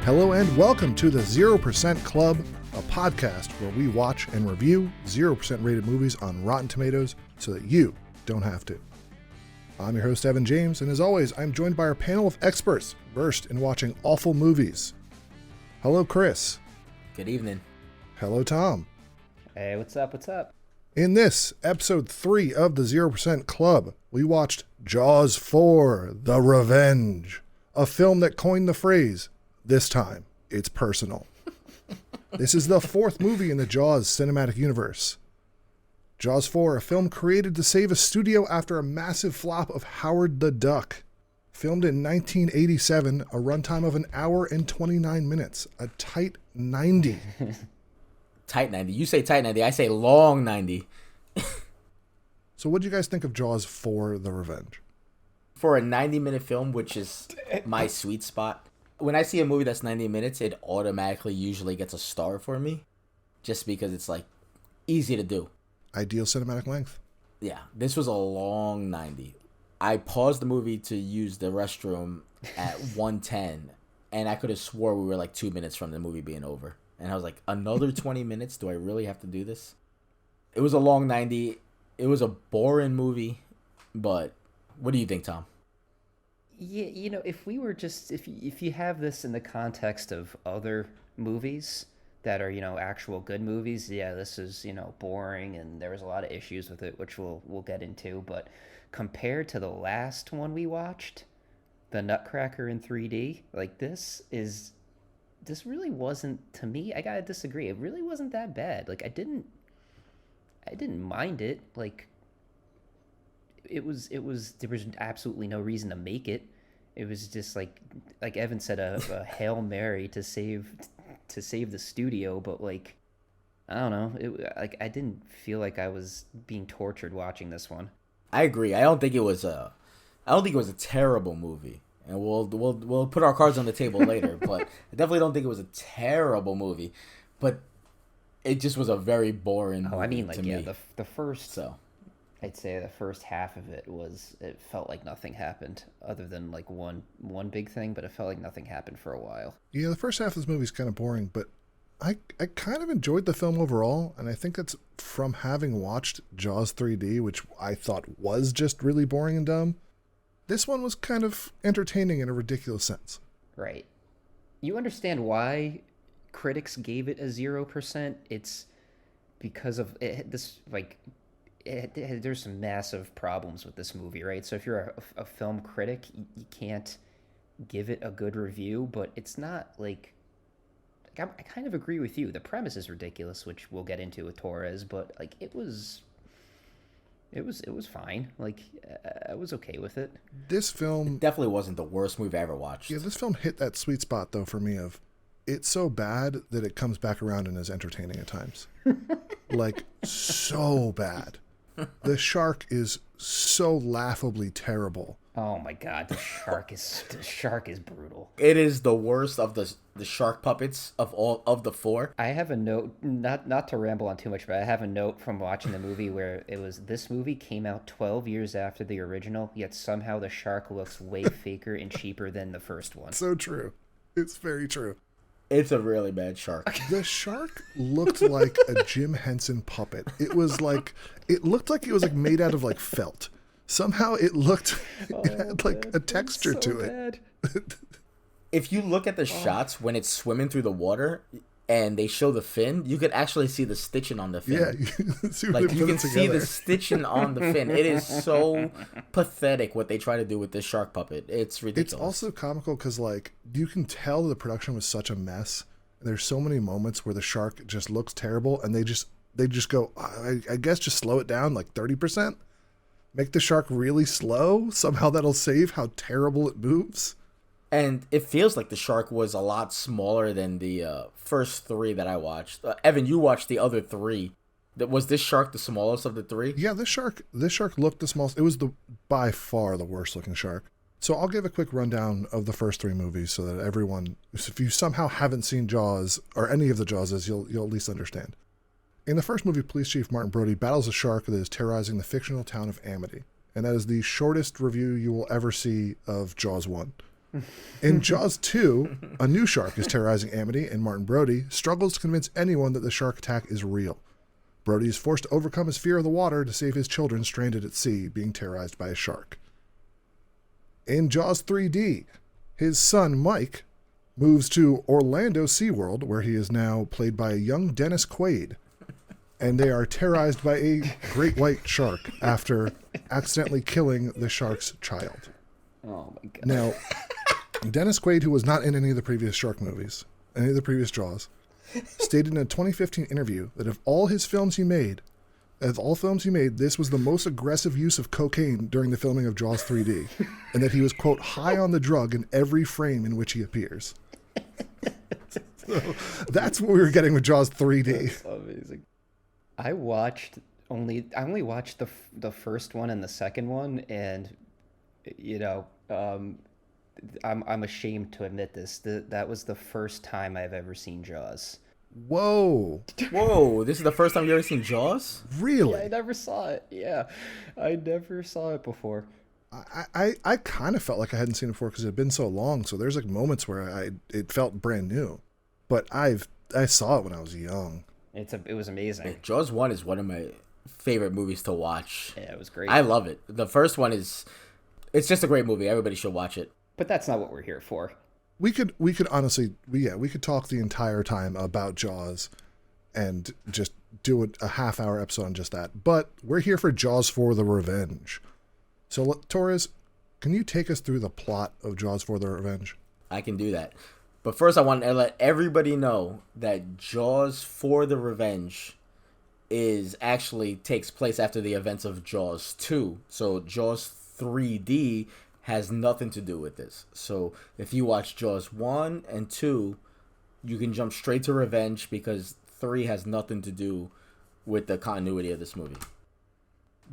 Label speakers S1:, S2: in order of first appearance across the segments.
S1: Hello and welcome to the 0% Club, a podcast where we watch and review 0% rated movies on Rotten Tomatoes so that you don't have to. I'm your host, Evan James, and as always, I'm joined by our panel of experts versed in watching awful movies. Hello, Chris.
S2: Good evening.
S1: Hello, Tom.
S3: Hey, what's up? What's up?
S1: In this, episode 3 of the 0% Club, we watched Jaws 4, The Revenge, a film that coined the phrase, "This time, it's personal." This is the fourth movie in the Jaws cinematic universe. Jaws 4, a film created to save a studio after a massive flop of Howard the Duck. Filmed in 1987, a runtime of an hour and 29 minutes, a tight 90.
S2: Tight 90. You say tight 90. I say long 90.
S1: So what do you guys think of Jaws 4, The Revenge?
S2: For a 90-minute film, which is my sweet spot, when I see a movie that's 90 minutes, it automatically usually gets a star for me, just because it's like easy to do.
S1: Ideal cinematic length.
S2: Yeah, this was a long 90. I paused the movie to use the restroom at 1:10, and I could have swore we were like 2 minutes from the movie being over. And I was like, another 20 minutes? Do I really have to do this? It was a long 90. It was a boring movie, but what do you think, Tom?
S3: Yeah, if we were just if you have this in the context of other movies that are, actual good movies, yeah, this is, boring and there was a lot of issues with it, which we'll get into, but compared to the last one we watched, The Nutcracker in 3D, like this really wasn't, to me, I gotta disagree. It really wasn't that bad. Like I didn't mind it. Like it was there was absolutely no reason to make it. It was just like Evan said, a Hail Mary to save the studio, but like I don't know, I didn't feel like I was being tortured watching this one.
S2: I agree. I don't think it was a terrible movie. And we'll put our cards on the table later, but I definitely don't think it was a terrible movie. But it just was a very boring movie.
S3: Oh, I mean, like,
S2: to
S3: yeah,
S2: me.
S3: the first,
S2: So
S3: I'd say the first half of it felt like nothing happened other than like one big thing, but it felt like nothing happened for a while.
S1: Yeah, the first half of this movie is kind of boring, but I kind of enjoyed the film overall, and I think that's from having watched Jaws 3D, which I thought was just really boring and dumb. This one was kind of entertaining in a ridiculous sense.
S3: Right. You understand why critics gave it a 0%? It's because of it, this, like, there's some massive problems with this movie, right? So if you're a film critic, you can't give it a good review, but it's not like I kind of agree with you. The premise is ridiculous, which we'll get into with Torres, but like it was fine. Like I was okay with it.
S1: This film
S2: it definitely wasn't the worst movie I ever watched.
S1: Yeah, this film hit that sweet spot though for me of it's so bad that it comes back around and is entertaining at times. Like so bad. The shark is so laughably terrible.
S3: Oh my god, the shark is brutal.
S2: It is the worst of the shark puppets of all of the four.
S3: I have a note, not to ramble on too much, but I have a note from watching the movie where it was, this movie came out 12 years after the original, yet somehow the shark looks way faker and cheaper than the first one.
S1: So true. It's very true.
S2: It's a really bad shark.
S1: The shark looked like a Jim Henson puppet. It looked like it was like made out of like felt. Somehow it had like a texture
S3: so
S1: to it.
S2: If you look at the shots when it's swimming through the water and they show the fin, you could actually see the stitching on the fin.
S1: Yeah, you can see
S2: the stitching on the fin. It is so pathetic what they try to do with this shark puppet. It's ridiculous.
S1: It's also comical because like you can tell the production was such a mess. There's so many moments where the shark just looks terrible, and they just go, I guess just slow it down like 30%. Make the shark really slow. Somehow that'll save how terrible it moves.
S2: And it feels like the shark was a lot smaller than the first three that I watched. Evan, you watched the other three. Was this shark the smallest of the three?
S1: Yeah, this shark looked the smallest. It was by far the worst looking shark. So I'll give a quick rundown of the first three movies so that everyone, if you somehow haven't seen Jaws or any of the Jawses, you'll at least understand. In the first movie, Police Chief Martin Brody battles a shark that is terrorizing the fictional town of Amity. And that is the shortest review you will ever see of Jaws 1. In Jaws 2, a new shark is terrorizing Amity, and Martin Brody struggles to convince anyone that the shark attack is real. Brody is forced to overcome his fear of the water to save his children stranded at sea, being terrorized by a shark. In Jaws 3D, his son Mike moves to Orlando SeaWorld, where he is now played by a young Dennis Quaid, and they are terrorized by a great white shark after accidentally killing the shark's child.
S3: Oh my god.
S1: Now, Dennis Quaid, who was not in any of the previous shark movies, any of the previous Jaws, stated in a 2015 interview that of all films he made, this was the most aggressive use of cocaine during the filming of Jaws 3D, and that he was, quote, high on the drug in every frame in which he appears. So that's what we were getting with Jaws 3D.
S3: That's amazing. I only watched the first one and the second one, and I'm ashamed to admit this. That was the first time I've ever seen Jaws.
S1: Whoa.
S2: Whoa, this is the first time you ever seen Jaws?
S1: Really?
S3: Yeah, I never saw it. Yeah, I never saw it before.
S1: I kind of felt like I hadn't seen it before because it had been so long. So there's like moments where it felt brand new, but I saw it when I was young.
S3: It was amazing.
S2: Jaws 1 is one of my favorite movies to watch.
S3: Yeah, it was great.
S2: I love it. The first one it's just a great movie. Everybody should watch it.
S3: But that's not what we're here for.
S1: We could honestly, we could talk the entire time about Jaws and just do a half-hour episode on just that. But we're here for Jaws 4: The Revenge. So, Torres, can you take us through the plot of Jaws 4: The Revenge?
S2: I can do that. But first, I want to let everybody know that Jaws 4: The Revenge takes place after the events of Jaws 2. So Jaws 3D has nothing to do with this. So if you watch Jaws 1 and 2, you can jump straight to Revenge because 3 has nothing to do with the continuity of this movie.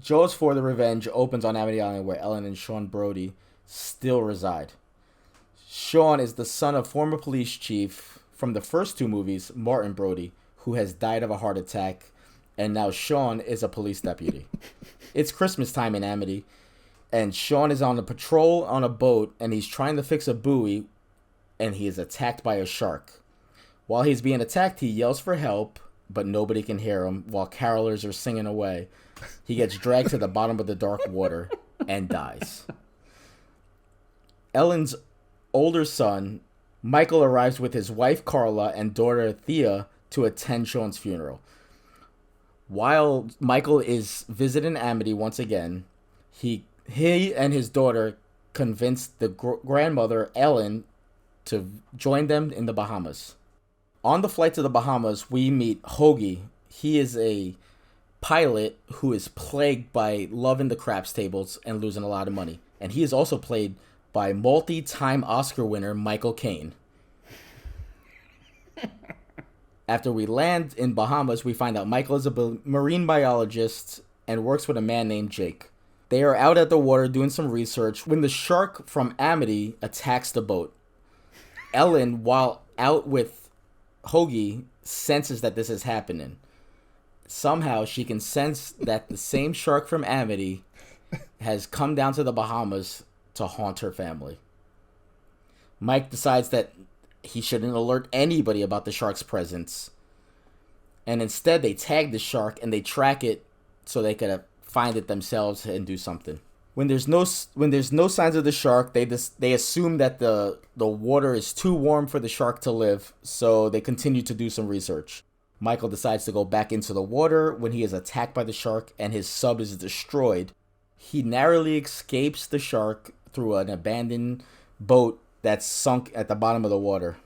S2: Jaws 4: The Revenge opens on Amity Island, where Ellen and Sean Brody still reside. Sean is the son of former police chief from the first two movies, Martin Brody, who has died of a heart attack, and now Sean is a police deputy. It's Christmas time in Amity, and Sean is on a patrol on a boat, and he's trying to fix a buoy, and he is attacked by a shark. While he's being attacked, he yells for help, but nobody can hear him, while carolers are singing away. He gets dragged to the bottom of the dark water and dies. Ellen's older son, Michael, arrives with his wife Carla and daughter Thea to attend Sean's funeral. While Michael is visiting Amity once again, he and his daughter convince the grandmother Ellen to join them in the Bahamas. On the flight to the Bahamas, we meet Hoagie. He is a pilot who is plagued by loving the craps tables and losing a lot of money. And he is also played by multi-time Oscar winner Michael Caine. After we land in Bahamas, we find out Michael is a marine biologist and works with a man named Jake. They are out at the water doing some research when the shark from Amity attacks the boat. Ellen, while out with Hoagie, senses that this is happening. Somehow she can sense that the same shark from Amity has come down to the Bahamas to haunt her family. Mike decides that he shouldn't alert anybody about the shark's presence. And instead they tag the shark and they track it so they could find it themselves and do something. When there's no signs of the shark, they assume that the water is too warm for the shark to live, so they continue to do some research. Michael decides to go back into the water when he is attacked by the shark and his sub is destroyed. He narrowly escapes the shark through an abandoned boat that's sunk at the bottom of the water.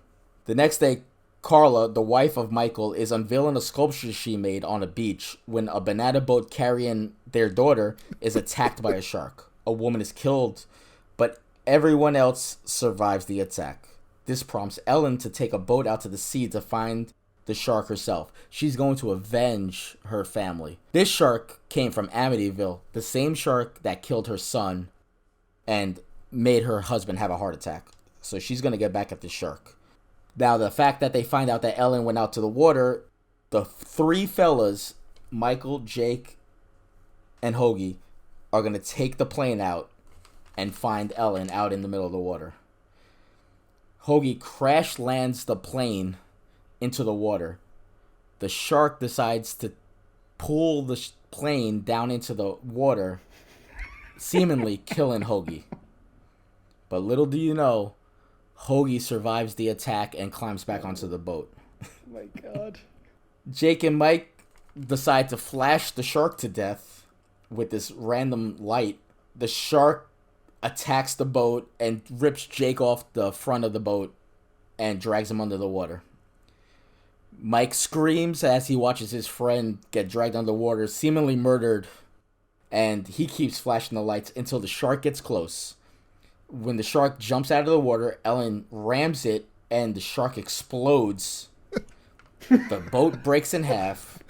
S2: The next day, Carla, the wife of Michael, is unveiling a sculpture she made on a beach when a banana boat carrying their daughter is attacked by a shark. A woman is killed, but everyone else survives the attack. This prompts Ellen to take a boat out to the sea to find the shark herself. She's going to avenge her family. This shark came from Amityville, the same shark that killed her son and made her husband have a heart attack. So she's going to get back at the shark. Now, the fact that they find out that Ellen went out to the water, the three fellas, Michael, Jake, and Hoagie, are going to take the plane out and find Ellen out in the middle of the water. Hoagie crash lands the plane into the water. The shark decides to pull the plane down into the water, seemingly killing Hoagie. But little do you know, Hoagie survives the attack and climbs back onto the boat.
S3: Oh my God.
S2: Jake and Mike decide to flash the shark to death with this random light. The shark attacks the boat and rips Jake off the front of the boat and drags him under the water. Mike screams as he watches his friend get dragged underwater, seemingly murdered, and he keeps flashing the lights until the shark gets close. When the shark jumps out of the water, Ellen rams it and the shark explodes. The boat breaks in half.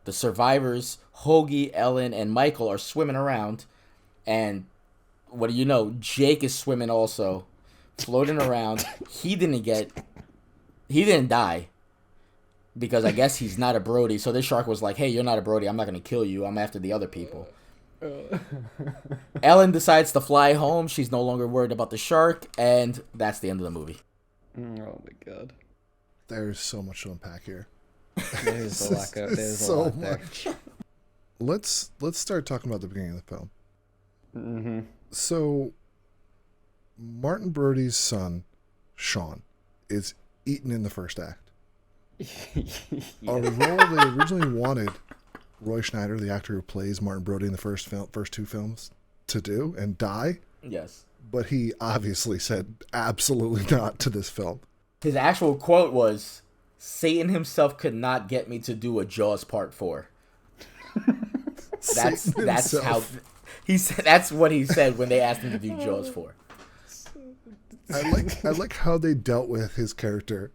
S2: The survivors, Hoagie, Ellen, and Michael, are swimming around, and what do you know? Jake is swimming also, floating around. He didn't die. Because I guess he's not a Brody. So this shark was like, hey, you're not a Brody. I'm not going to kill you. I'm after the other people. Ellen decides to fly home. She's no longer worried about the shark. And that's the end of the movie.
S3: Oh, my God.
S1: There's so much to unpack here.
S3: There's a lot, there's a lot there.
S1: Let's start talking about the beginning of the film.
S3: Mm-hmm.
S1: So, Martin Brody's son, Sean, is eaten in the first act. A role they originally wanted Roy Schneider, the actor who plays Martin Brody in the first two films, to do and die.
S2: Yes.
S1: But he obviously said absolutely not to this film.
S2: His actual quote was, Satan himself could not get me to do a Jaws Part 4. That's how he said. That's what he said when they asked him to do Jaws 4.
S1: I like how they dealt with his character.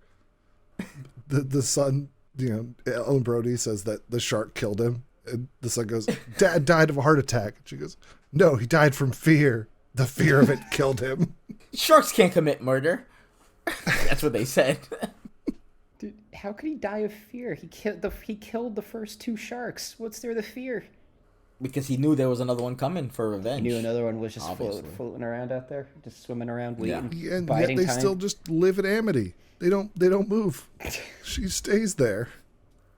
S1: The son, Ellen Brody says that the shark killed him, and the son goes, "Dad died of a heart attack." She goes, "No, he died from fear. The fear of it killed him."
S2: Sharks can't commit murder. That's what they said.
S3: Dude, how could he die of fear? He killed the first two sharks. What's there to fear?
S2: Because he knew there was another one coming for revenge.
S3: He knew another one was just floating around out there, just swimming around, waiting.
S1: Yeah, and yet they still just live at Amity. They don't move. She stays there.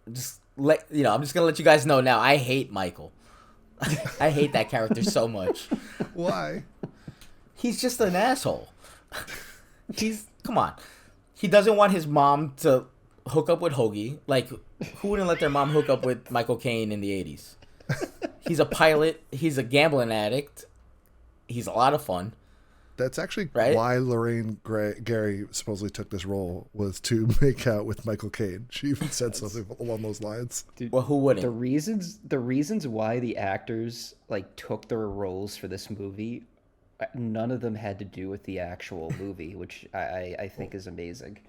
S2: I'm just gonna let you guys know now. I hate Michael. I hate that character so much.
S1: Why?
S2: He's just an asshole. Come on. He doesn't want his mom to hook up with Hoagie. Like, who wouldn't let their mom hook up with Michael Caine in the 80s? He's a pilot. He's a gambling addict. He's a lot of fun.
S1: That's actually
S2: right?
S1: why Lorraine Gary supposedly took this role, was to make out with Michael Caine. She even said something along those lines.
S3: Dude,
S2: well, who wouldn't?
S3: The reasons why the actors took their roles for this movie, none of them had to do with the actual movie, which I think is amazing.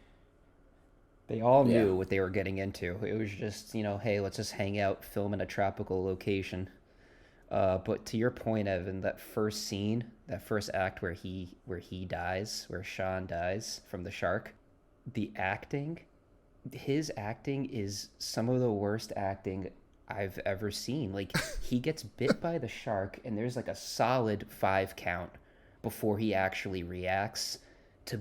S3: They all knew what they were getting into. It was just, hey, let's just hang out, film in a tropical location. But to your point, Evan, that first scene, that first act where he dies, where Sean dies from the shark, his acting is some of the worst acting I've ever seen. Like, he gets bit by the shark, and there's a solid 5 count before he actually reacts to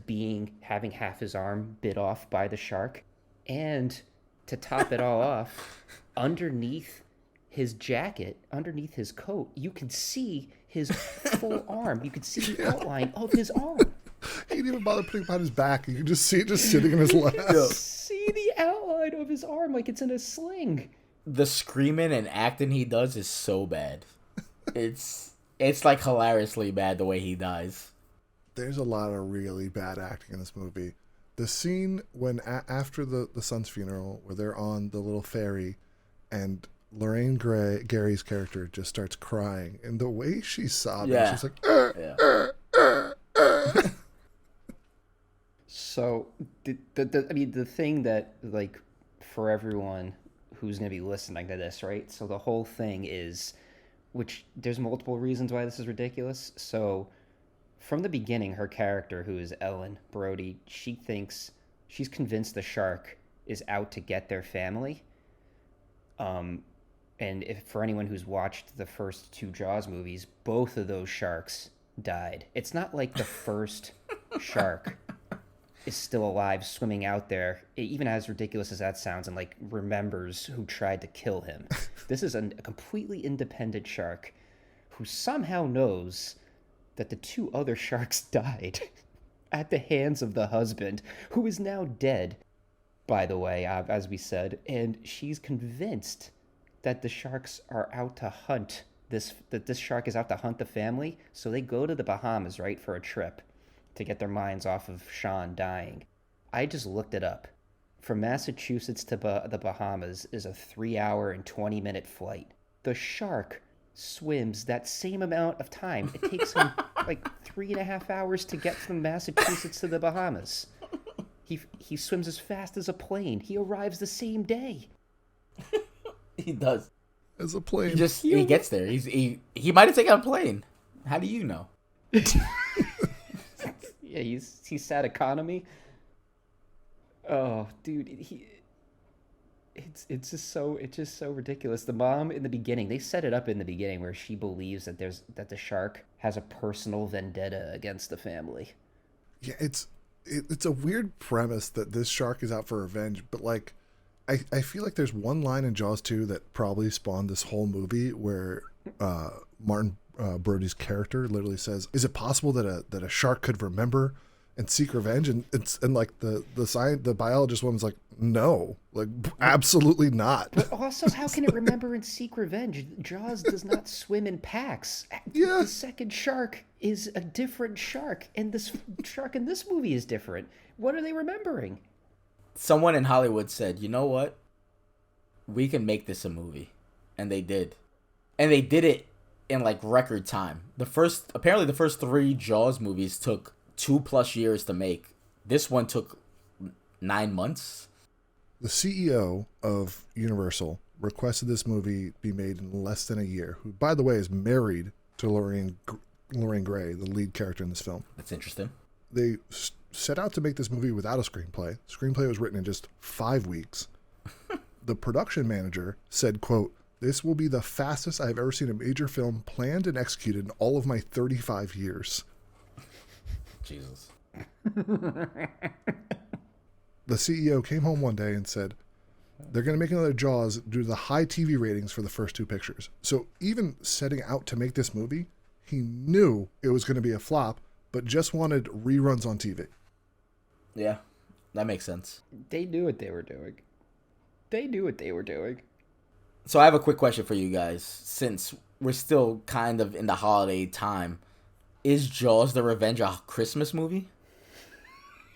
S3: having half his arm bit off by the shark. And to top it all off, underneath his jacket, underneath his coat, you can see his full arm. You can see the outline of his arm.
S1: He didn't even bother putting it behind his back. You can just see it just sitting in his lap.
S3: See the outline of his arm like it's in a sling.
S2: The screaming and acting he does is so bad. It's hilariously bad the way he dies.
S1: There's a lot of really bad acting in this movie. The scene when after the son's funeral, where they're on the little ferry, and Lorraine Gary's character just starts crying, and the way she's sobbing, she's like,
S3: So the thing that for everyone who's gonna be listening to this, right? So the whole thing is, which there's multiple reasons why this is ridiculous. So from the beginning, her character, who is Ellen Brody, she's convinced the shark is out to get their family. And for anyone who's watched the first 2 Jaws movies, both of those sharks died. It's not like the first shark is still alive swimming out there, even as ridiculous as that sounds, and like remembers who tried to kill him. This is a completely independent shark who somehow knows that the two other sharks died at the hands of the husband, who is now dead, by the way, as we said, and she's convinced that the sharks are out to hunt this shark is out to hunt the family, so they go to the Bahamas, right, for a trip to get their minds off of Sean dying. I just looked it up. From Massachusetts to the Bahamas is a 3-hour and 20-minute flight. The shark swims that same amount of time. It takes him like 3.5 hours to get from Massachusetts to the Bahamas. He swims as fast as a plane. He arrives the same day.
S2: He does.
S1: As a plane.
S2: He gets there. He might have taken a plane. How do you know?
S3: Yeah, he's sad economy. Oh, dude, it's just so ridiculous. The mom in the beginning, they set it up in the beginning where she believes that the shark has a personal vendetta against the family.
S1: Yeah, it's a weird premise that this shark is out for revenge, but like I feel like there's one line in Jaws 2 that probably spawned this whole movie where Martin Brody's character literally says, "Is it possible that a shark could remember and seek revenge?" And like the biologist woman's like, "No, like absolutely not."
S3: But also, how can it remember and seek revenge? Jaws does not swim in packs.
S1: Yeah.
S3: The second shark is a different shark, and this shark in this movie is different. What are they remembering?
S2: Someone in Hollywood said, "You know what? We can make this a movie," and they did, and they did it in like record time. Apparently the first 3 Jaws movies took 2+ years to make. This one took 9 months.
S1: The CEO of Universal requested this movie be made in less than a year, who, by the way, is married to Lorraine Gray, the lead character in this film.
S2: That's interesting.
S1: They set out to make this movie without a screenplay. The screenplay was written in just 5 weeks. The production manager said, quote, "This will be the fastest I've ever seen a major film planned and executed in all of my 35 years.
S2: Jesus.
S1: The CEO came home one day and said, they're going to make another Jaws due to the high TV ratings for the first 2 pictures. So even setting out to make this movie, he knew it was going to be a flop, but just wanted reruns on TV.
S2: Yeah, that makes sense.
S3: They knew what they were doing.
S2: So I have a quick question for you guys. Since we're still kind of in the holiday time, is Jaws the Revenge a Christmas movie?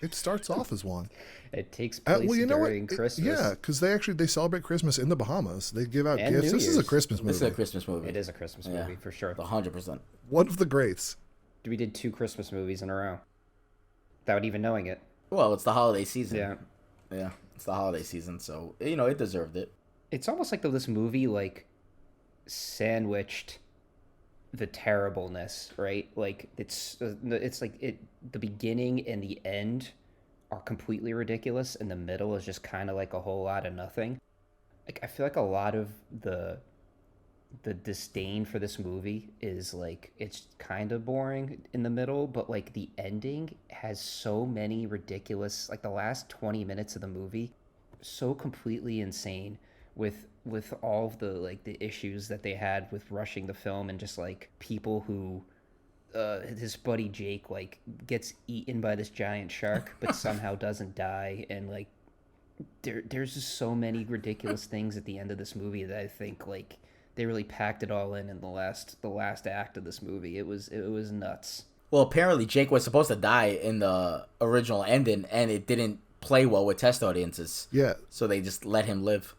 S1: It starts off as one.
S3: It takes place during Christmas.
S1: Yeah, because they celebrate Christmas in the Bahamas. They give out
S3: And
S1: gifts.
S3: New
S1: This is a
S3: Year's.
S1: Christmas movie.
S2: This is a Christmas movie.
S3: It is a Christmas movie, for sure.
S2: 100%.
S1: One of the greats.
S3: We did 2 Christmas movies in a row without even knowing it.
S2: Well, it's the holiday season.
S3: Yeah.
S2: Yeah, it's the holiday season, so, it deserved it.
S3: It's almost like this movie, like, sandwiched the terribleness, right? Like, it's like the beginning and the end are completely ridiculous, and the middle is just kind of like a whole lot of nothing. Like, I feel like a lot of the disdain for this movie is like it's kind of boring in the middle, but like the ending has so many ridiculous, like the last 20 minutes of the movie, so completely insane with all of the issues that they had with rushing the film, and just like people who his buddy Jake like gets eaten by this giant shark but somehow doesn't die, and like there's just so many ridiculous things at the end of this movie that I think like they really packed it all in the last act of this movie. It was nuts.
S2: Well, apparently Jake was supposed to die in the original ending, and it didn't play well with test audiences.
S1: Yeah.
S2: So they just let him live.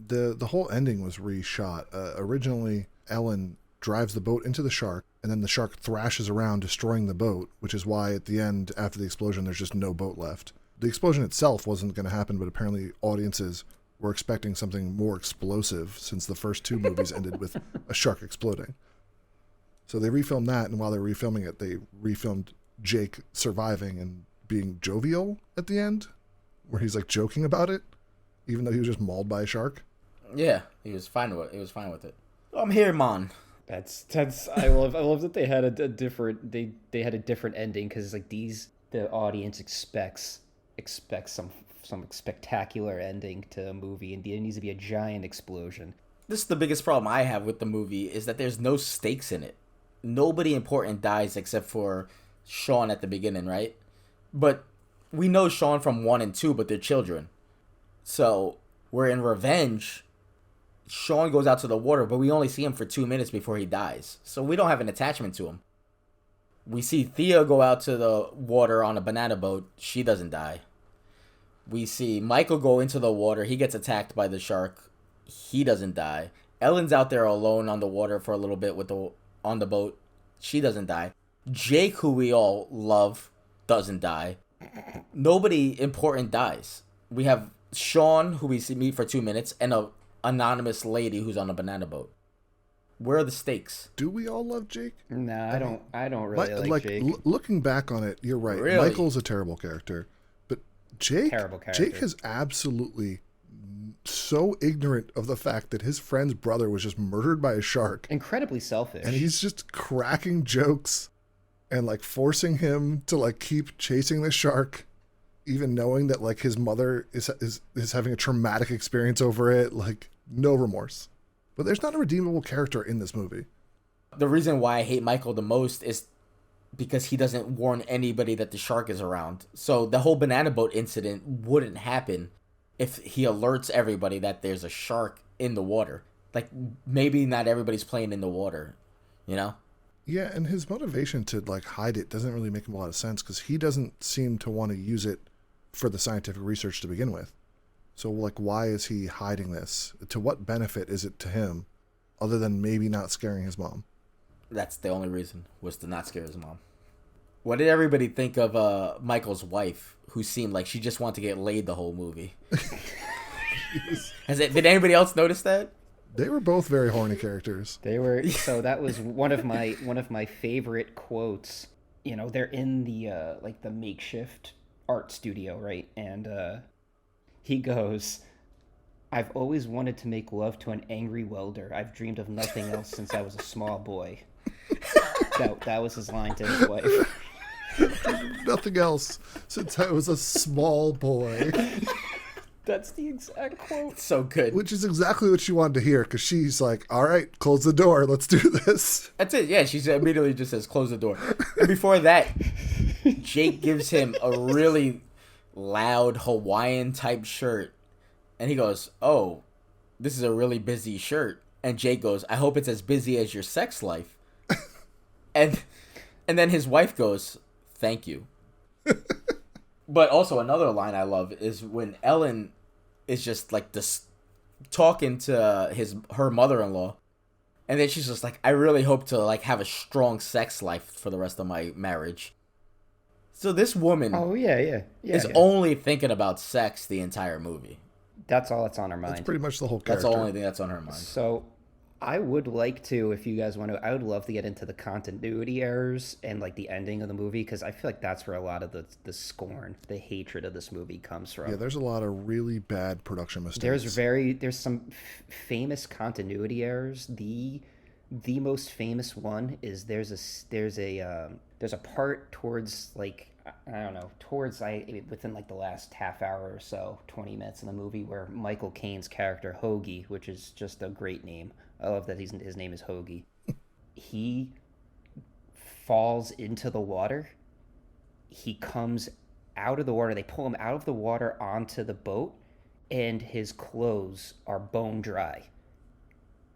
S1: The whole ending was reshot. Originally, Ellen drives the boat into the shark, and then the shark thrashes around, destroying the boat, which is why at the end, after the explosion, there's just no boat left. The explosion itself wasn't going to happen, but apparently audiences were expecting something more explosive, since the first 2 movies ended with a shark exploding. So they refilmed that, and while they were refilming it, they refilmed Jake surviving and being jovial at the end, where he's like joking about it, even though he was just mauled by a shark.
S2: Yeah, he was fine with it. I'm here, man.
S3: That's I love that they had a different they had a different ending, because like the audience expects expect some spectacular ending to a movie, and it needs to be a giant explosion.
S2: This is the biggest problem I have with the movie is that there's no stakes in it. Nobody important dies except for Sean at the beginning, right? But we know Sean from 1 and 2, but they're children. So, we're in Revenge. Sean goes out to the water, but we only see him for 2 minutes before he dies. So we don't have an attachment to him. We see Thea go out to the water on a banana boat. She doesn't die. We see Michael go into the water. He gets attacked by the shark. He doesn't die. Ellen's out there alone on the water for a little bit on the boat. She doesn't die. Jake, who we all love, doesn't die. Nobody important dies. We have Sean, who we see meet for 2 minutes, and a anonymous lady who's on a banana boat. Where are the stakes?
S1: Do we all love Jake?
S3: Nah, I don't really like Jake.
S1: Looking back on it, you're right.
S2: Really?
S1: Michael's a terrible character, but Jake,
S3: Terrible character.
S1: Jake is absolutely so ignorant of the fact that his friend's brother was just murdered by a shark,
S3: Incredibly selfish.
S1: and he's just cracking jokes and like forcing him to like keep chasing the shark, even knowing that like his mother is having a traumatic experience over it. Like, no remorse. But there's not a redeemable character in this movie.
S2: The reason why I hate Michael the most is because he doesn't warn anybody that the shark is around. So the whole banana boat incident wouldn't happen if he alerts everybody that there's a shark in the water. Like, maybe not everybody's playing in the water, you know?
S1: Yeah, and his motivation to like hide it doesn't really make a lot of sense because he doesn't seem to want to use it for the scientific research to begin with. So like, why is he hiding this? To what benefit is it to him, other than maybe not scaring his mom?
S2: That's the only reason, was to not scare his mom. What did everybody think of Michael's wife, who seemed like she just wanted to get laid the whole movie? Did anybody else notice that?
S1: They were both very horny characters.
S3: They were, so that was one of my favorite quotes. You know, they're in the like the makeshift art studio, right? And he goes, "I've always wanted to make love to an angry welder. I've dreamed of nothing else since I was a small boy." That was his line to his wife.
S1: Nothing else since I was a small boy.
S3: That's the exact quote.
S2: So good.
S1: Which is exactly what she wanted to hear, because she's like, all right, close the door, let's do this.
S2: That's it. Yeah, she immediately just says, close the door. And before that, Jake gives him a really loud Hawaiian-type shirt. And he goes, "Oh, this is a really busy shirt." And Jake goes, "I hope it's as busy as your sex life." and then his wife goes, "Thank you." But also another line I love is when Ellen is just like this talking to her mother-in-law, and then she's just like, "I really hope to like have a strong sex life for the rest of my marriage." So this woman is only thinking about sex the entire movie.
S3: That's all that's on her mind.
S1: That's pretty much the whole character.
S2: That's the only thing that's on her mind.
S3: So I would like to, if you guys want to, I would love to get into the continuity errors and like the ending of the movie, because I feel like that's where a lot of the scorn, the hatred of this movie comes from.
S1: Yeah, there's a lot of really bad production mistakes.
S3: There's some famous continuity errors. The most famous one is there's a part towards like, I don't know, within like the last half hour or so, 20 minutes in the movie, where Michael Caine's character Hoagie, which is just a great name. I love that his name is Hoagie. He falls into the water. He comes out of the water. They pull him out of the water onto the boat, and his clothes are bone dry.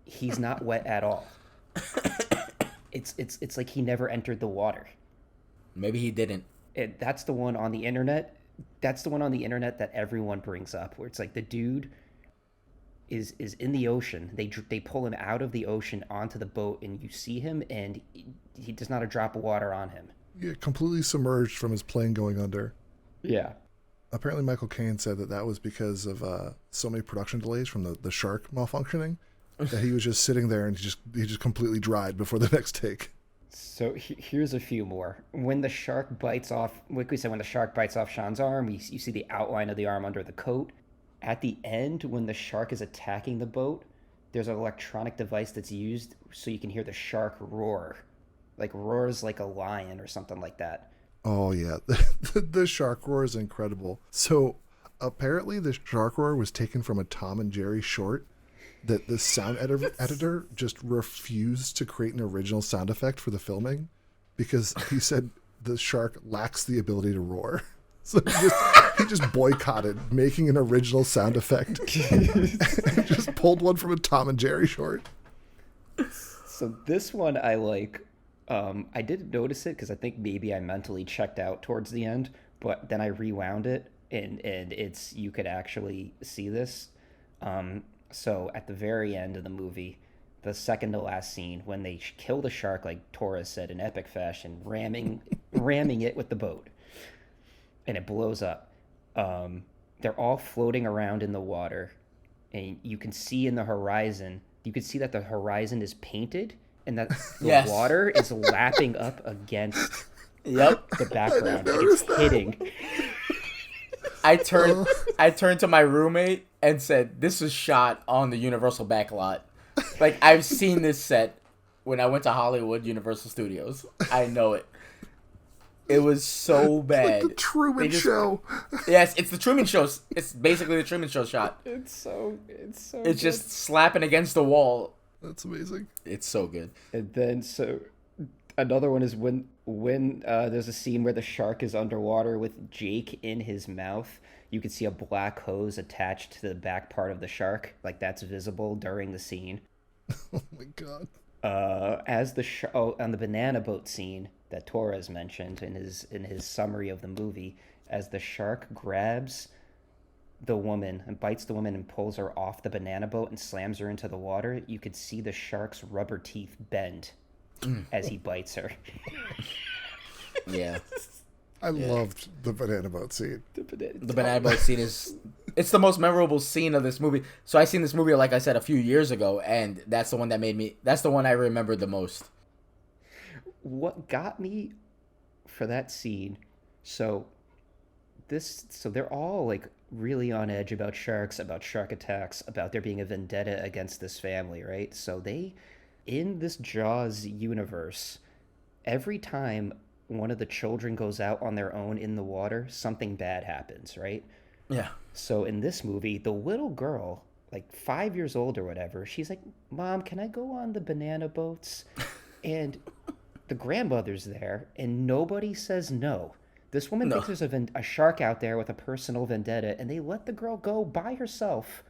S3: He's not wet at all. It's like he never entered the water.
S2: Maybe he didn't.
S3: That's the one on the internet. That's the one on the internet that everyone brings up, where it's like the dude is in the ocean. They pull him out of the ocean onto the boat, and you see him, and he does not a drop of water on him.
S1: Yeah, completely submerged from his plane going under.
S3: Yeah.
S1: Apparently, Michael Caine said that was because of so many production delays from the shark malfunctioning that he was just sitting there and he just completely dried before the next take.
S3: So here's a few more. When the shark bites off, like we said, when the shark bites off Sean's arm, you see the outline of the arm under the coat. At the end, when the shark is attacking the boat, there's an electronic device that's used so you can hear the shark roar. Like roars like a lion or something like that.
S1: Oh yeah, the shark roar is incredible. So apparently, the shark roar was taken from a Tom and Jerry short that the sound editor just refused to create an original sound effect for the filming because he said the shark lacks the ability to roar. So he just boycotted making an original sound effect. Just pulled one from a Tom and Jerry short.
S3: So this one I like. I didn't notice it because I think maybe I mentally checked out towards the end, but then I rewound it and it's you could actually see this. So at the very end of the movie, the second to last scene, when they kill the shark, like Torres said, in epic fashion, ramming it with the boat, and it blows up. They're all floating around in the water, and you can see in the horizon. You can see that the horizon is painted, and that the water is lapping up against the background. It's hitting.
S2: I turned to my roommate and said, "This was shot on the Universal backlot. Like, I've seen this set when I went to Hollywood Universal Studios. I know it. It was so bad.
S1: Like the Truman Show.
S2: Yes, it's the Truman Show. It's basically the Truman Show shot.
S3: It's
S2: It's just slapping against the wall.
S1: That's amazing.
S2: It's so good.
S3: And then another one is when there's a scene where the shark is underwater with Jake in his mouth. You can see a black hose attached to the back part of the shark, like that's visible during the scene.
S1: Oh my god.
S3: On the banana boat scene that Torres mentioned in his summary of the movie, as the shark grabs the woman and bites the woman and pulls her off the banana boat and slams her into the water, you could see the shark's rubber teeth bend as he bites her.
S2: Yeah.
S1: I loved the banana boat scene.
S2: The banana boat scene it's the most memorable scene of this movie. So I seen this movie, like I said, a few years ago, and that's the one that's the one I remember the most.
S3: What got me for that scene, so they're all like really on edge about sharks, about shark attacks, about there being a vendetta against this family, right? So in this Jaws universe, every time one of the children goes out on their own in the water, something bad happens, right?
S2: Yeah.
S3: So in this movie, the little girl, like 5 years old or whatever, she's like, "Mom, can I go on the banana boats?" And the grandmother's there, and nobody says no. This woman thinks there's a shark out there with a personal vendetta, and they let the girl go by herself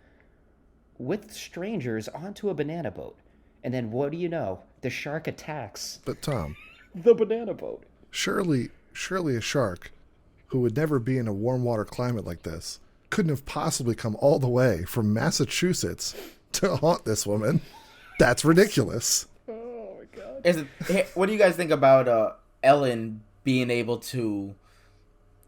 S3: with strangers onto a banana boat. And then what do you know? The shark attacks
S1: But Tom,
S3: the banana boat.
S1: surely a shark who would never be in a warm water climate like this couldn't have possibly come all the way from Massachusetts to haunt this woman. That's ridiculous.
S3: Oh my god.
S2: What do you guys think about Ellen being able to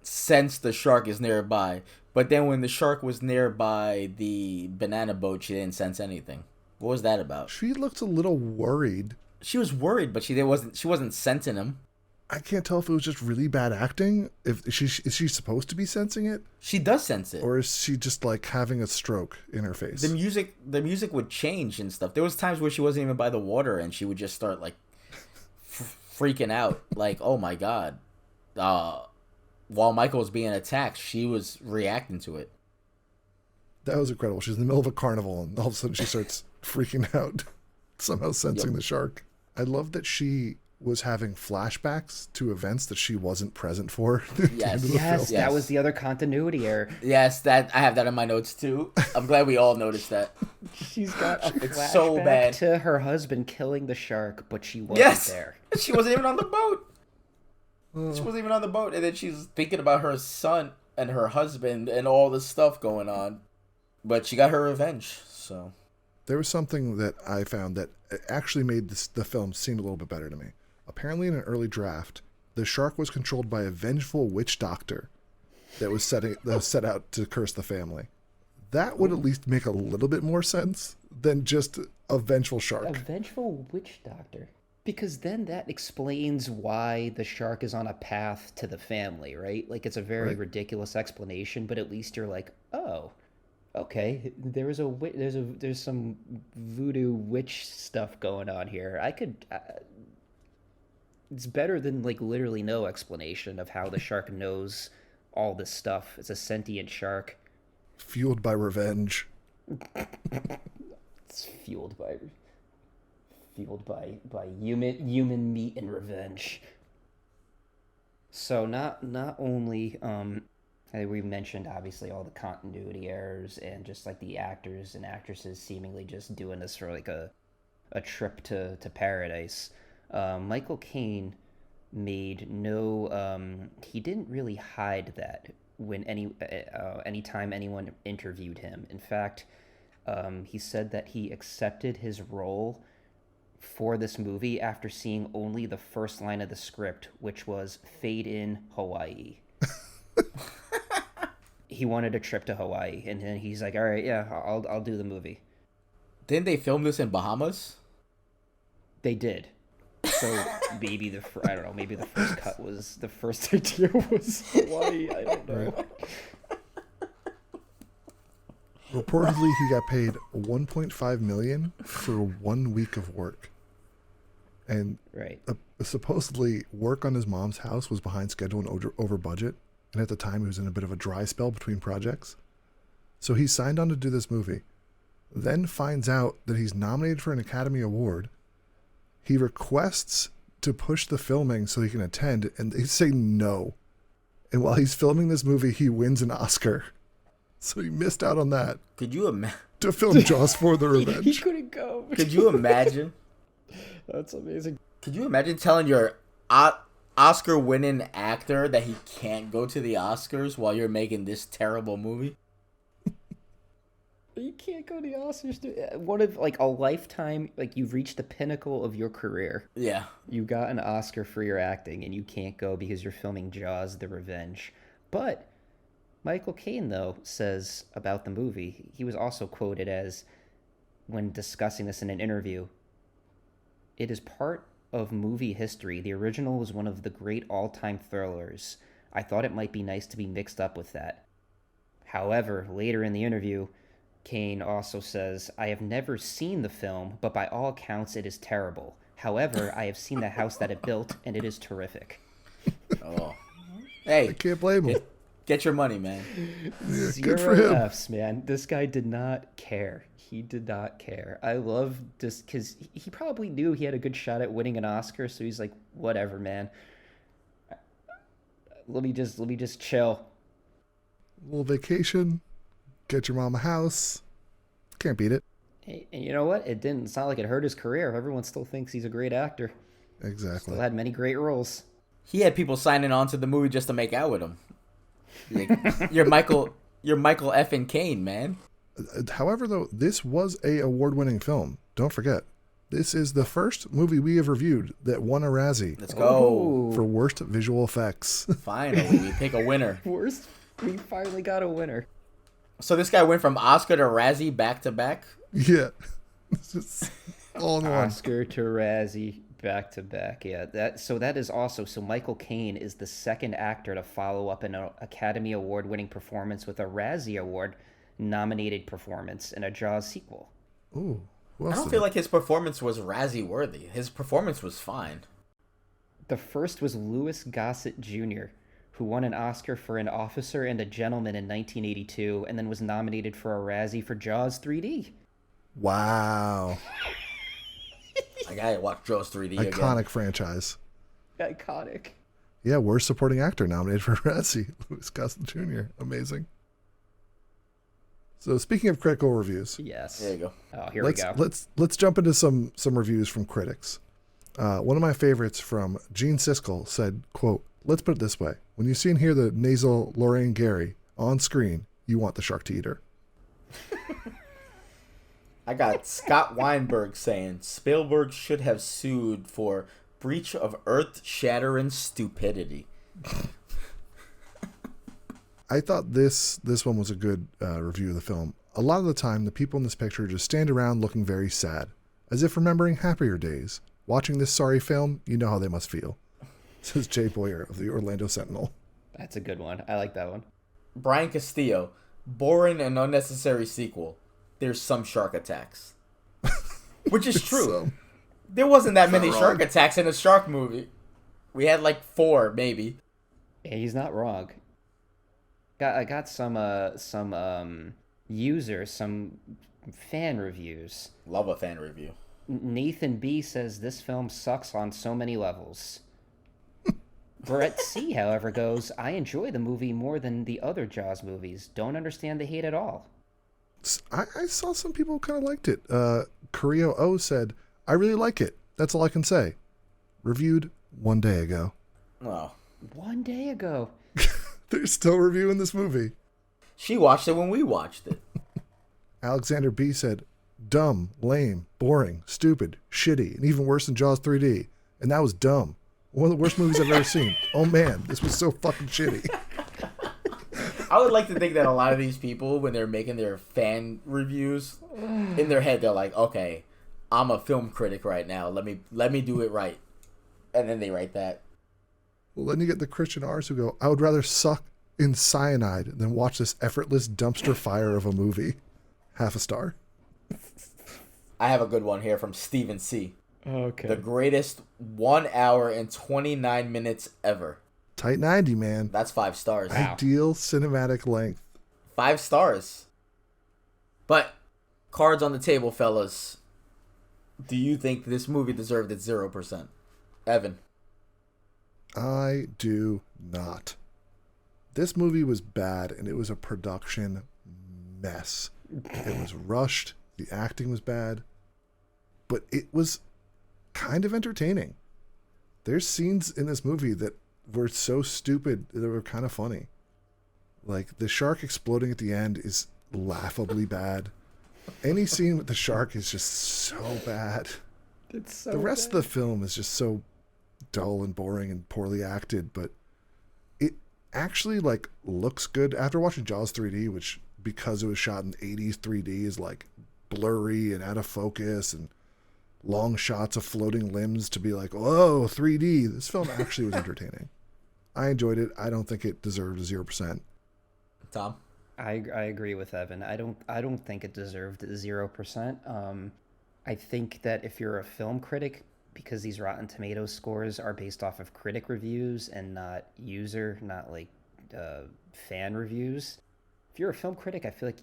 S2: sense the shark is nearby, but then when the shark was nearby the banana boat, she didn't sense anything? What was that about?
S1: She looked a little worried.
S2: She was worried, but she wasn't sensing him.
S1: I can't tell if it was just really bad acting. Is she supposed to be sensing it?
S2: She does sense it.
S1: Or is she just like having a stroke in her face?
S2: The music would change and stuff. There was times where she wasn't even by the water and she would just start like freaking out, like, oh my god. While Michael was being attacked, she was reacting to it.
S1: That was incredible. She's in the middle of a carnival and all of a sudden she starts freaking out, somehow sensing the shark. I love that she was having flashbacks to events that she wasn't present for.
S2: Yes,
S3: That was the other continuity error.
S2: Yes, that I have that in my notes too. I'm glad we all noticed that.
S3: She's got a flashback
S2: so bad
S3: to her husband killing the shark, but she wasn't there.
S2: She wasn't even on the boat. She wasn't even on the boat, and then she's thinking about her son and her husband and all this stuff going on. But she got her revenge, so.
S1: There was something that I found that actually made the film seem a little bit better to me. Apparently, in an early draft, the shark was controlled by a vengeful witch doctor that was set out to curse the family. That would at least make a little bit more sense than just a vengeful shark.
S3: A vengeful witch doctor. Because then that explains why the shark is on a path to the family, right? Like, it's a very ridiculous explanation, but at least you're like, oh, okay, there's some voodoo witch stuff going on here. It's better than like literally no explanation of how the shark knows all this stuff. It's a sentient shark.
S1: Fueled by revenge.
S3: It's fueled by human meat and revenge. So not only we mentioned obviously all the continuity errors and just like the actors and actresses seemingly just doing this for like a trip to paradise. Michael Caine made no he didn't really hide that when anytime anyone interviewed him. In fact, he said that he accepted his role for this movie after seeing only the first line of the script, which was "Fade in Hawaii." He wanted a trip to Hawaii, and then he's like, "All right, yeah, I'll do the movie."
S2: Didn't they film this in Bahamas?
S3: They did. So maybe I don't know. Maybe the first cut was the first idea was Hawaii. I don't know.
S1: Right. Reportedly, he got paid $1.5 million for 1 week of work, and
S3: Right.
S1: Supposedly work on his mom's house was behind schedule and over budget. And at the time, he was in a bit of a dry spell between projects, so he signed on to do this movie. Then finds out that he's nominated for an Academy Award. He requests to push the filming so he can attend, and they say no. And while he's filming this movie, he wins an Oscar. So he missed out on that
S2: Could you imagine?
S1: to film Jaws for the
S3: He
S1: Revenge.
S3: couldn't go.
S2: Could you imagine?
S3: That's amazing.
S2: Could you imagine telling your Oscar-winning actor that he can't go to the Oscars while you're making this terrible movie?
S3: You can't go to the Oscars. What if like a lifetime? Like you've reached the pinnacle of your career.
S2: Yeah.
S3: You got an Oscar for your acting, and you can't go because you're filming Jaws: The Revenge. But Michael Caine, though, says about the movie, he was also quoted as, when discussing this in an interview, "It is part of movie history. The original was one of the great all-time thrillers. I thought it might be nice to be mixed up with that." However, later in the interview, Caine also says, "I have never seen the film, but by all accounts it is terrible. However, I have seen the house that it built, and it is terrific."
S2: Oh. Hey,
S1: I can't blame him.
S2: get your money, man.
S1: Yeah,
S3: Zero
S1: good for him.
S3: Fs, man. This guy did not care. He did not care. I love just because he probably knew he had a good shot at winning an Oscar, so he's like, whatever, man. Let me just chill.
S1: Little vacation. Get your mom a house. Can't beat it.
S3: Hey, and you know what? It's not like it hurt his career. Everyone still thinks he's a great actor.
S1: Exactly.
S3: Still had many great roles.
S2: He had people signing on to the movie just to make out with him. Like, you're Michael effing Caine, man.
S1: However, though, this was a award-winning film. Don't forget, this is the first movie we have reviewed that won a Razzie
S2: Let's go.
S1: for worst visual effects.
S2: Finally, we pick a winner.
S3: Worst. We finally got a winner.
S2: So this guy went from Oscar to Razzie back to back.
S1: Yeah, it's just all in one.
S3: Oscar to Razzie back to back. Yeah, that is also so Michael Caine is the second actor to follow up an Academy Award winning performance with a Razzie Award nominated performance in a Jaws sequel.
S1: Ooh, who
S2: I
S1: else
S2: don't
S1: did
S2: feel
S1: it?
S2: like his performance was Razzie worthy. His performance was fine.
S3: The first was Louis Gossett Jr., who won an Oscar for An Officer and a Gentleman in 1982 and then was nominated for a Razzie for Jaws 3D.
S1: Wow,
S2: I gotta watch Jaws 3D again.
S1: iconic franchise.
S3: Iconic.
S1: Yeah, worst supporting actor nominated for Razzie, Louis Gossett Jr. Amazing. So speaking of critical reviews,
S3: Yes.
S2: There you go.
S3: Oh, here
S1: let's
S3: we go.
S1: let's jump into some reviews from critics. One of my favorites from Gene Siskel said, quote, "Let's put it this way. When you see and hear the nasal Lorraine Gary on screen, you want the shark to eat her."
S2: I got Scott Weinberg saying Spielberg should have sued for breach of earth-shattering stupidity.
S1: I thought this one was a good review of the film. A lot of the time, the people in this picture just stand around looking very sad, as if remembering happier days. Watching this sorry film, you know how they must feel. Says Jay Boyer of the Orlando Sentinel.
S3: That's a good one. I like that one.
S2: Brian Castillo, boring and unnecessary sequel. There's some shark attacks. Which is true.
S1: So,
S2: There wasn't that many
S1: not
S2: shark
S1: wrong.
S2: attacks in a shark movie. We had like 4, maybe.
S3: Yeah, he's not wrong. I got some users, some fan reviews.
S2: Love a fan review.
S3: Nathan B says this film sucks on so many levels. Brett C, however, goes, I enjoy the movie more than the other Jaws movies. Don't understand the hate at all.
S1: I saw some people kind of liked it. Korea O said, I really like it. That's all I can say. Reviewed 1 day ago.
S2: Oh.
S3: 1 day ago.
S1: They're still reviewing this movie.
S2: She watched it when we watched it.
S1: Alexander B said, dumb, lame, boring, stupid, shitty, and even worse than Jaws 3D. And that was dumb. One of the worst movies I've ever seen. Oh man, this was so fucking shitty.
S2: I would like to think that a lot of these people, when they're making their fan reviews, in their head they're like, okay, I'm a film critic right now. Let me do it right. And then they write that.
S1: Well, then you get the Christian R's who go, I would rather suck in cyanide than watch this effortless dumpster fire of a movie. Half a star.
S2: I have a good one here from Stephen C.
S3: Okay.
S2: The greatest 1 hour and 29 minutes ever.
S1: Tight 90, man.
S2: That's 5 stars.
S3: Wow.
S1: Ideal cinematic length.
S2: 5 stars. But, cards on the table, fellas. Do you think this movie deserved its 0%? Evan.
S1: I do not. This movie was bad, and it was a production mess. It was rushed. The acting was bad. But it was kind of entertaining. There's scenes in this movie that were so stupid that were kind of funny. Like, the shark exploding at the end is laughably bad. Any scene with the shark is just so bad.
S3: It's so
S1: The rest of the film is just so dull and boring and poorly acted, but it actually like looks good. After watching Jaws 3D, which because it was shot in 80s 3D is like blurry and out of focus and long shots of floating limbs to be like, whoa, 3D. This film actually was entertaining. I enjoyed it. I don't think it deserved 0%.
S2: Tom?
S3: I agree with Evan. I don't think it deserved 0%. I think that if you're a film critic, because these Rotten Tomatoes scores are based off of critic reviews and not fan reviews. If you're a film critic, I feel like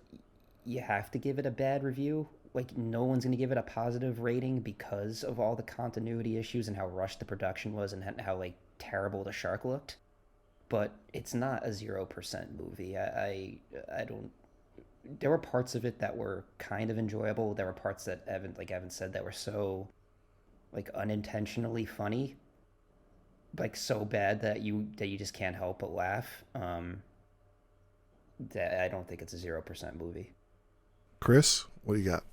S3: you have to give it a bad review. Like, no one's going to give it a positive rating because of all the continuity issues and how rushed the production was and how like terrible the shark looked. But it's not a 0% movie. I don't. There were parts of it that were kind of enjoyable. There were parts that Evan said, that were so like unintentionally funny, like so bad that you just can't help but laugh. That I don't think it's a 0% movie.
S1: Chris, what do you got?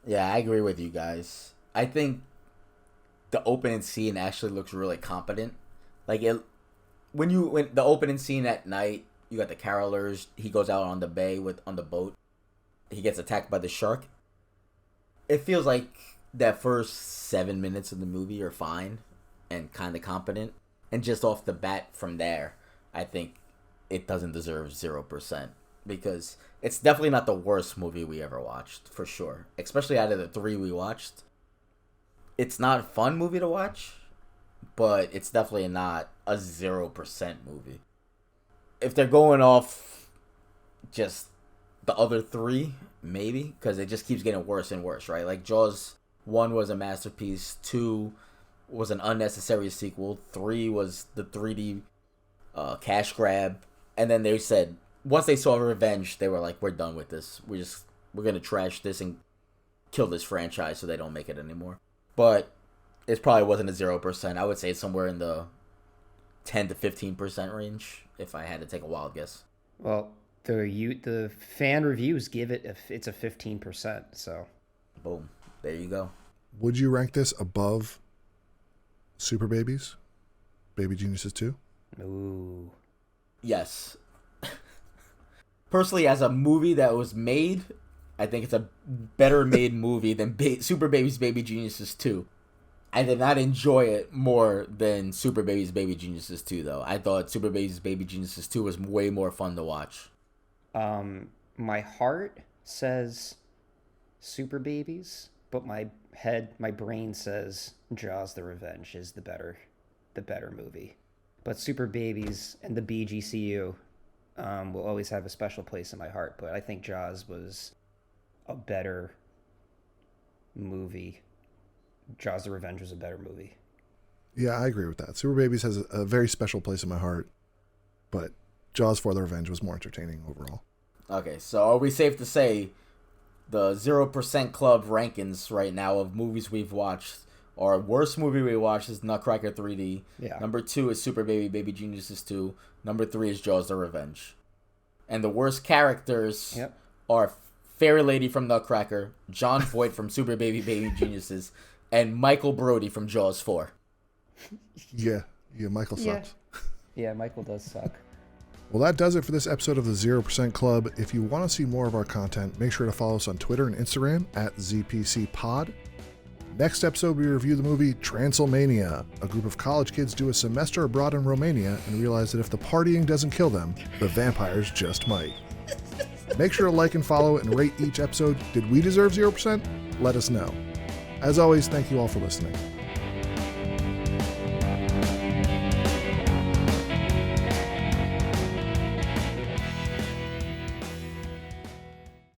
S2: Yeah, I agree with you guys. I think the opening scene actually looks really competent. Like when the opening scene at night, you got the carolers. He goes out on the bay on the boat. He gets attacked by the shark. It feels like that first 7 minutes of the movie are fine and kind of competent. And just off the bat from there, I think it doesn't deserve 0%. Because it's definitely not the worst movie we ever watched, for sure. Especially out of the 3 we watched. It's not a fun movie to watch, but it's definitely not a 0% movie. If they're going off just the other 3, maybe, because it just keeps getting worse and worse, right? Like Jaws 1 was a masterpiece, 2 was an unnecessary sequel, 3 was the 3D cash grab, and then they said, once they saw Revenge, they were like, we're done with this. We're going to trash this and kill this franchise so they don't make it anymore. But it probably wasn't a 0%. I would say it's somewhere in the 10 to 15% range, if I had to take a wild guess.
S3: Well, the fan reviews give it it's a 15%. So,
S2: boom, there you go.
S1: Would you rank this above Super Babies, Baby Geniuses 2?
S3: Ooh,
S2: yes. Personally, as a movie that was made, I think it's a better made movie than Super Babies Baby Geniuses 2. I did not enjoy it more than Super Babies Baby Geniuses 2, though. I thought Super Babies Baby Geniuses 2 was way more fun to watch.
S3: My heart says Super Babies, but my brain says Jaws: The Revenge is the better the better movie. But Super Babies and the BGCU will always have a special place in my heart. But I think Jaws was a better movie. Jaws: The Revenge was a better movie.
S1: Yeah, I agree with that. Super Babies has a very special place in my heart, but Jaws 4: The Revenge was more entertaining overall.
S2: Okay, so are we safe to say the 0% Club rankings right now of movies we've watched? Our worst movie we watched is Nutcracker 3D.
S3: Yeah.
S2: Number 2 is Super Baby Geniuses 2. Number 3 is Jaws: The Revenge. And the worst characters are Fairy Lady from Nutcracker, John Voight from Super Baby Geniuses, and Michael Brody from Jaws 4.
S1: Yeah, Michael sucks.
S3: Yeah, Michael does suck.
S1: Well, that does it for this episode of the 0% Club. If you want to see more of our content, make sure to follow us on Twitter and Instagram at ZPCPod. Next episode, we review the movie Transylmania. A group of college kids do a semester abroad in Romania and realize that if the partying doesn't kill them, the vampires just might. Make sure to like and follow and rate each episode. Did we deserve 0%? Let us know. As always, thank you all for listening.